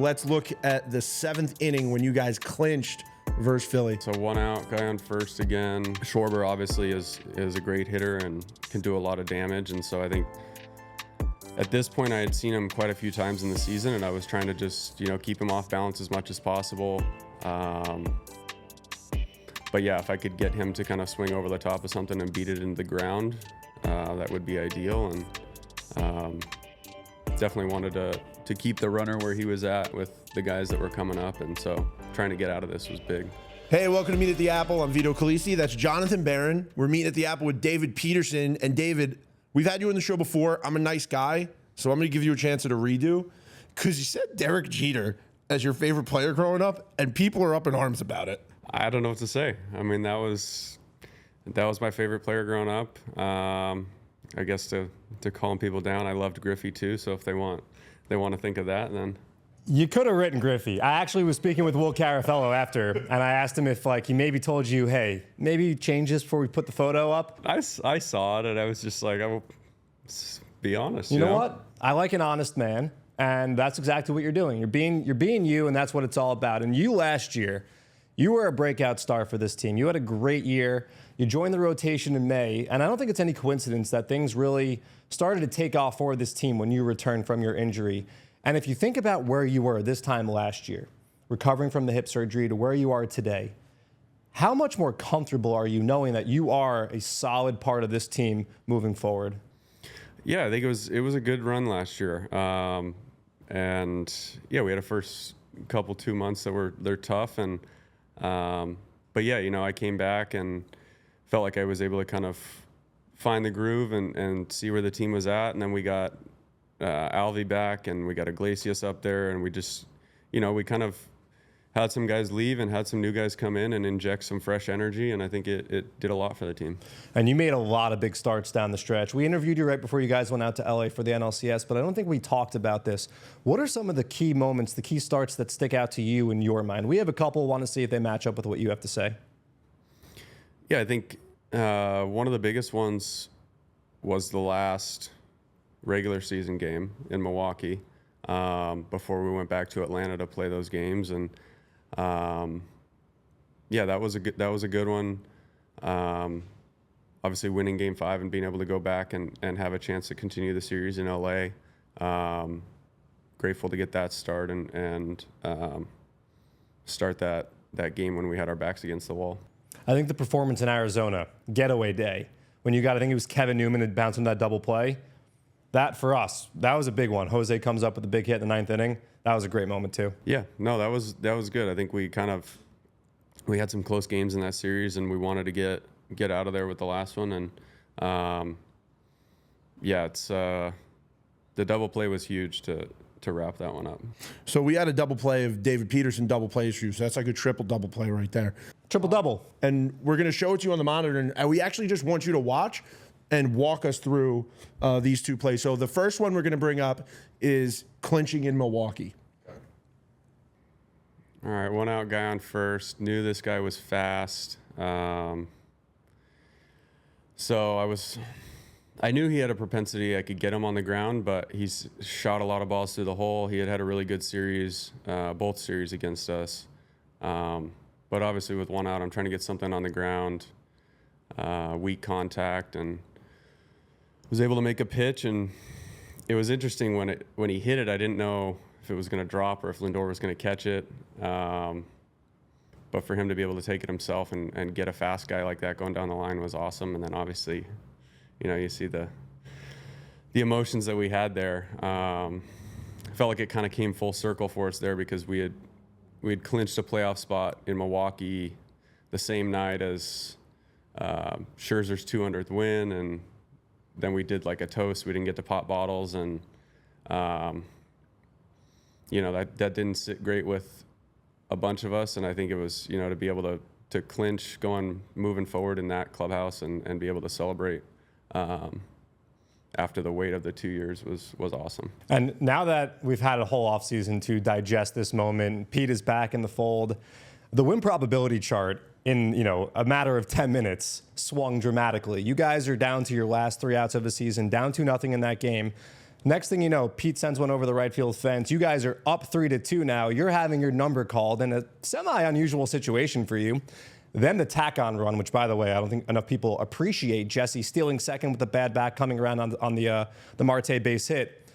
let's look at the 7th inning when you guys clinched versus Philly. So 1 out, guy on first again. Schwarber obviously is a great hitter and can do a lot of damage. And so I think at this point I had seen him quite a few times in the season, and I was trying to just, keep him off balance as much as possible. But yeah, if I could get him to kind of swing over the top of something and beat it into the ground, that would be ideal. And definitely wanted to keep the runner where he was at with the guys that were coming up. And so trying to get out of this was big. Hey, welcome to Meet at the Apple. I'm Vito Calisi. That's Jonathan Barron. We're meeting at the Apple with David Peterson. And David, we've had you on the show before. I'm a nice guy, so I'm going to give you a chance to redo, because you said Derek Jeter as your favorite player growing up, and people are up in arms about it. I don't know what to say. I mean, that was my favorite player growing up. I guess to calm people down, I loved Griffey too. So if they want to think of that, then. You could have written Griffey. I actually was speaking with Will Carafello after, and I asked him if he maybe told you, hey, maybe change this before we put the photo up. I saw it, and I was just like, I will be honest. You know what? I like an honest man, and that's exactly what you're doing. You're being you, and that's what it's all about. And you last year, you were a breakout star for this team. You had a great year. You joined the rotation in May, and I don't think it's any coincidence that things really started to take off for this team when you returned from your injury. And if you think about where you were this time last year, recovering from the hip surgery, to where you are today, how much more comfortable are you knowing that you are a solid part of this team moving forward? Yeah, I think it was a good run last year. And yeah, we had a first couple 2 months that they're tough, and but yeah, I came back and felt like I was able to kind of find the groove and see where the team was at. And then we got Alvy back, and we got Iglesias up there, and we just, we kind of had some guys leave and had some new guys come in and inject some fresh energy, and I think it did a lot for the team. And you made a lot of big starts down the stretch. We interviewed you right before you guys went out to LA for the NLCS, but I don't think we talked about this. What are some of the key moments, the key starts that stick out to you in your mind? We have a couple, want to see if they match up with what you have to say. Yeah, I think one of the biggest ones was the last regular season game in Milwaukee before we went back to Atlanta to play those games. And yeah, that was a good one. Obviously winning Game 5 and being able to go back and have a chance to continue the series in LA. Grateful to get that start and start that game when we had our backs against the wall. I think the performance in Arizona, getaway day, when you got, I think it was Kevin Newman and bouncing that double play. That, for us, that was a big one. Jose comes up with a big hit in the 9th inning. That was a great moment, too. Yeah, no, that was good. I think we had some close games in that series, and we wanted to get out of there with the last one. And, yeah, it's the double play was huge to wrap that one up. So we had a double play of David Peterson double play issues. So that's like a triple double play right there. Triple-double. And we're going to show it to you on the monitor, and we actually just want you to watch and walk us through these two plays. So the first one we're going to bring up is clinching in Milwaukee. All right, 1 out, guy on first. Knew this guy was fast. So I knew he had a propensity I could get him on the ground, but he's shot a lot of balls through the hole. He had a really good series, both series against us. But obviously with 1 out, I'm trying to get something on the ground, weak contact, and was able to make a pitch. And it was interesting when he hit it, I didn't know if it was going to drop or if Lindor was going to catch it. But for him to be able to take it himself and get a fast guy like that going down the line was awesome. And then obviously, you see the emotions that we had there. Felt like it kind of came full circle for us there, because we had clinched a playoff spot in Milwaukee the same night as Scherzer's 200th win, and then we did like a toast. We didn't get to pop bottles, and that didn't sit great with a bunch of us. And I think it was to be able to clinch moving forward in that clubhouse and be able to celebrate after the wait of the 2 years was awesome. And now that we've had a whole offseason to digest this moment, Pete is back in the fold. The win probability chart in a matter of 10 minutes swung dramatically. You guys are down to your last 3 outs of the season, down 2-0 in that game. Next thing you know, Pete sends one over the right field fence. You guys are up 3-2 now. You're having your number called in a semi-unusual situation for you. Then the tack-on run, which, by the way, I don't think enough people appreciate. Jesse stealing second with the bad back, coming around on the Marte base hit.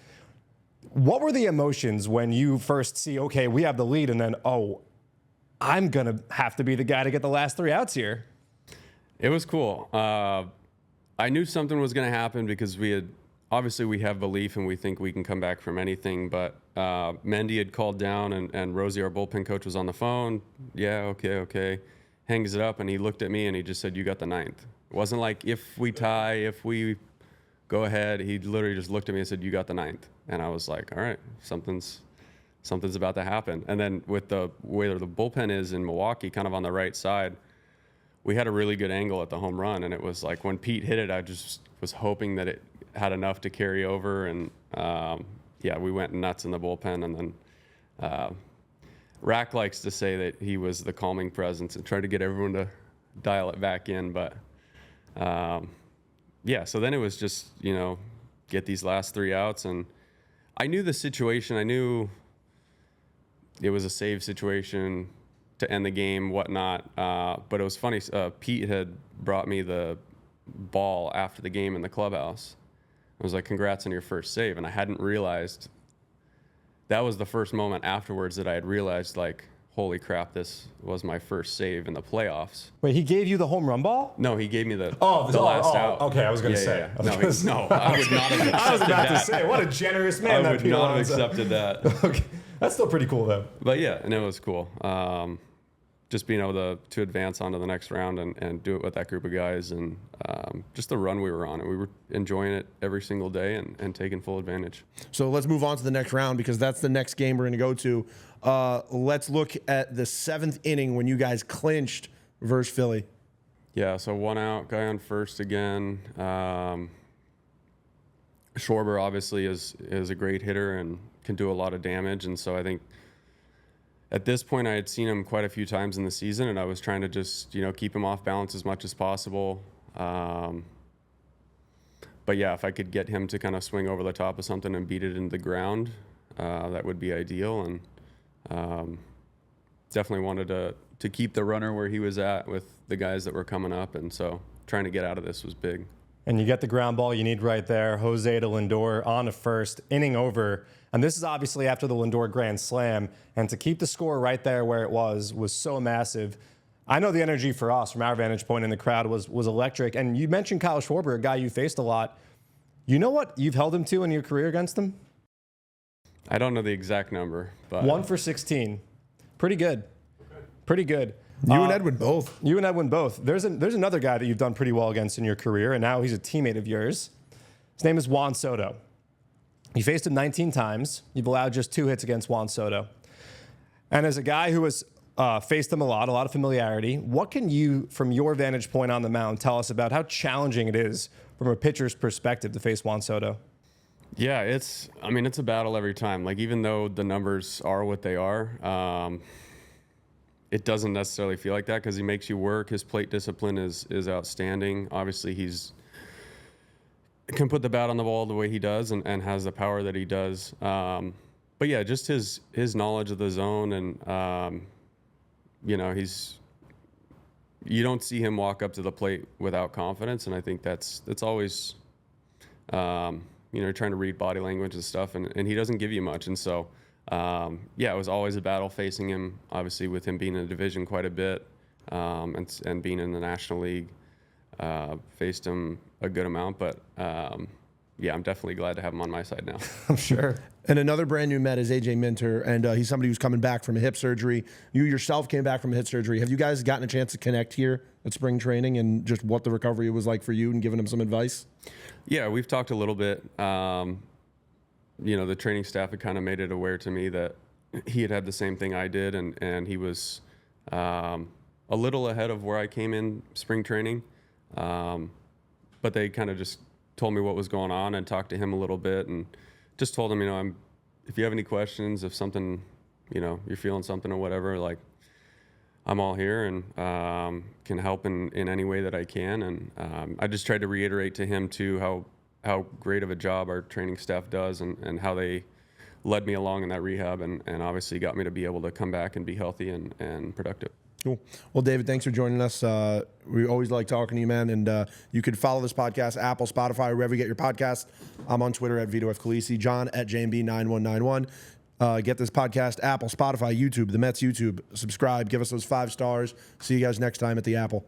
What were the emotions when you first see, okay, we have the lead, and then, oh, I'm going to have to be the guy to get the last 3 outs here? It was cool. I knew something was going to happen because obviously we have belief and we think we can come back from anything, but Mendy had called down and Rosie, our bullpen coach, was on the phone. Yeah, okay. Hangs it up, and he looked at me and he just said, "You got the 9th." It wasn't like if we tie, if we go ahead. He literally just looked at me and said, "You got the 9th." And I was like, all right, something's about to happen. And then with the way the bullpen is in Milwaukee, kind of on the right side, we had a really good angle at the home run. And it was like when Pete hit it, I just was hoping that it had enough to carry over. And we went nuts in the bullpen. And then Rack likes to say that he was the calming presence and tried to get everyone to dial it back in. But so then it was just, get these last 3 outs. And I knew the situation. I knew it was a save situation to end the game, whatnot. But it was funny. Pete had brought me the ball after the game in the clubhouse. I was like, "Congrats on your first save." And I hadn't realized. That was the first moment afterwards that I had realized, like, holy crap, this was my first save in the playoffs. Wait, he gave you the home run ball? No, he gave me the last out. Okay, I was going to say. Yeah. No, I would not have accepted that. I was about to say, what a generous man I that would Pete not have Alonso. accepted that. Okay, that's still pretty cool, though. But yeah, and it was cool. Just being able to advance on to the next round and do it with that group of guys, and just the run we were on. And we were enjoying it every single day and taking full advantage. So let's move on to the next round because that's the next game we're going to go to. Let's look at the 7th inning when you guys clinched versus Philly. Yeah, so 1 out, guy on first again. Schwarber obviously is a great hitter and can do a lot of damage, and so I think at this point I had seen him quite a few times in the season, and I was trying to just keep him off balance as much as possible. But yeah, if I could get him to kind of swing over the top of something and beat it into the ground, that would be ideal. And definitely wanted to keep the runner where he was at with the guys that were coming up, and so trying to get out of this was big. And you get the ground ball you need right there. Jose to Lindor on to first, inning over. And this is obviously after the Lindor grand slam. And to keep the score right there where it was so massive. I know the energy for us from our vantage point in the crowd was electric. And you mentioned Kyle Schwarber, a guy you faced a lot. You know what you've held him to in your career against him? I don't know the exact number, but 1 for 16. Pretty good. Pretty good. You and Edwin both. You and Edwin both. There's another guy that you've done pretty well against in your career, and now he's a teammate of yours. His name is Juan Soto. You faced him 19 times. You've allowed just 2 hits against Juan Soto. And as a guy who has faced him a lot of familiarity, what can you, from your vantage point on the mound, tell us about how challenging it is from a pitcher's perspective to face Juan Soto? Yeah, it's a battle every time. Like, even though the numbers are what they are, it doesn't necessarily feel like that because he makes you work. His plate discipline is outstanding. Obviously, can put the bat on the ball the way he does and has the power that he does. But yeah, just his knowledge of the zone and you don't see him walk up to the plate without confidence, and I think that's always trying to read body language and stuff, and he doesn't give you much, and so. It was always a battle facing him, obviously with him being in the division quite a bit and being in the National League, faced him a good amount. But, I'm definitely glad to have him on my side now. I'm sure. And another brand new Met is AJ Minter, and he's somebody who's coming back from a hip surgery. You yourself came back from a hip surgery. Have you guys gotten a chance to connect here at spring training and just what the recovery was like for you and giving him some advice? Yeah, we've talked a little bit. The training staff had kind of made it aware to me that he had the same thing I did, and he was a little ahead of where I came in spring training. But they kind of just told me what was going on and talked to him a little bit and just told him, if you have any questions, if something, you're feeling something or whatever, like, I'm all here and can help in any way that I can. And I just tried to reiterate to him, too, how how great of a job our training staff does and how they led me along in that rehab and obviously got me to be able to come back and be healthy and productive. Cool. Well, David, thanks for joining us. We always like talking to you, man. And you can follow this podcast, Apple, Spotify, wherever you get your podcast. I'm on Twitter at Vito F. Khaleesi, John at JMB9191. Get this podcast, Apple, Spotify, YouTube, the Mets YouTube. Subscribe. Give us those 5 stars. See you guys next time at the Apple.